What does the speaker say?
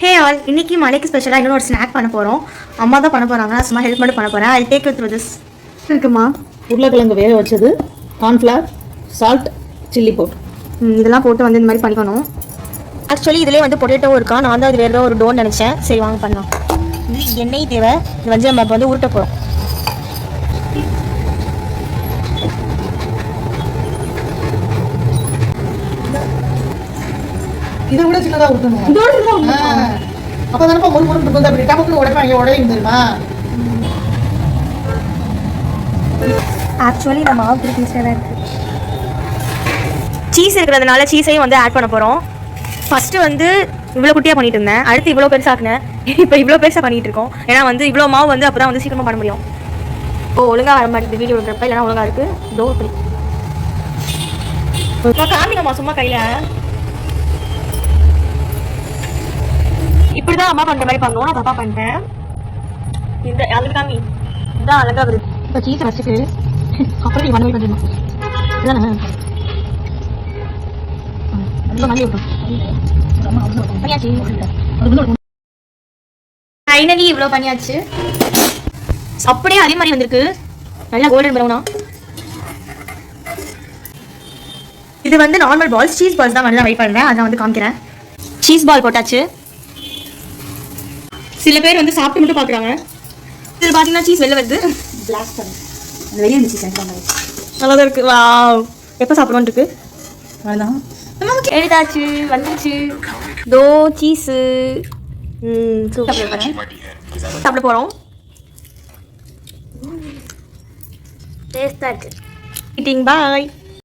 Hey all, இன்னைக்கு மலைக்கு ஸ்பெஷலாக இன்னொரு ஸ்நாக் பண்ண போகிறோம். அம்மா தான் பண்ண போகிறாங்க. சும்மா ஹெல்ப் மட்டும் பண்ண போகிறேன். I take you through this. இருக்குமா? உருளைக்கிழங்கு வேக வச்சது, கார்ன்ஃப்ளவர், சால்ட், சில்லி பவுடர் இதெல்லாம் போட்டு வந்து இந்த மாதிரி பண்ணிக்கணும். ஆக்சுவலி இதிலே வந்து பொட்டேட்டோ இருக்கா. நான் வந்து அது வேறு ஏதோ ஒரு டோன்னு நினச்சேன். சரி வாங்க பண்ணலாம். இது எண்ணெய் தேவை. இது வந்து நம்ம இப்போ வந்து உருட்ட போகிறோம். இதை விட சின்னதாக ஊற்றணும். அப்போ தானப்பா ஒரு முறை இருக்கும். அப்படி டமக்குன்னு உடைப்பாங்க, உடையும் தெரியுமா? ஆக்சுவலி நம்ம மாவு டேஸ்டாக தான் இருக்குது. சீஸ் இருக்கிறதுனால சீஸையும் வந்து ஆட் பண்ண போகிறோம். ஃபஸ்ட்டு வந்து இவ்வளோ குட்டியாக பண்ணிட்டு இருந்தேன். அடுத்து இவ்வளோ பெருசாக்குனேன். இப்போ இவ்வளோ பெருசாக பண்ணிகிட்டு இருக்கோம். ஏன்னா வந்து இவ்வளோ மாவு வந்து அப்போ தான் வந்து சீக்கிரமாக பண்ண முடியும். ஒழுங்காக வர மாட்டேங்குது வீடியோ எடுக்கிறப்ப. இல்லைனா ஒழுங்காக இருக்குது. டோ இப்படி காமிங்கம்மா சும்மா கையில். இப்படி தான் அம்மா பண்ணுற மாதிரி பண்ணுவோம். நான் தப்பா பண்ணிட்டேன். இந்த அது காமி இதான் அழகாக வருது. இப்போ சீஸை வச்சுட்டு அப்புறம் நீ பண்ணவே பண்ணிடணும். இதானே ஃபைனலி இவ்வளோ பண்ணியாச்சு. அப்படியே அதே மாதிரி வந்திருக்கு. நல்லா கோல்டன் ப்ரௌனா. இது வந்து நார்மல் பால்ஸ். சீஸ் பால்ஸ் தான் வந்து நான் வெயிட் பண்ணுறேன். அதை வந்து காமிக்கிறேன். சீஸ் பால் போட்டாச்சு. சில பேர் வந்து சாப்பிட்டு மட்டும் பார்க்குறாங்க. இது பார்த்தீங்கன்னா சீஸ் வெளில வருது. பிளாக் பண்ணு வெளியே இருந்துச்சு. நல்லா தான் இருக்குது. வா எப்போ சாப்பிடுவோன்னு இருக்கு. அதான் எழுதாச்சு வந்துச்சு. தோ சீஸு. சாப்பிட போகிறோம். டேஸ்டாக இருக்குது. பாய்.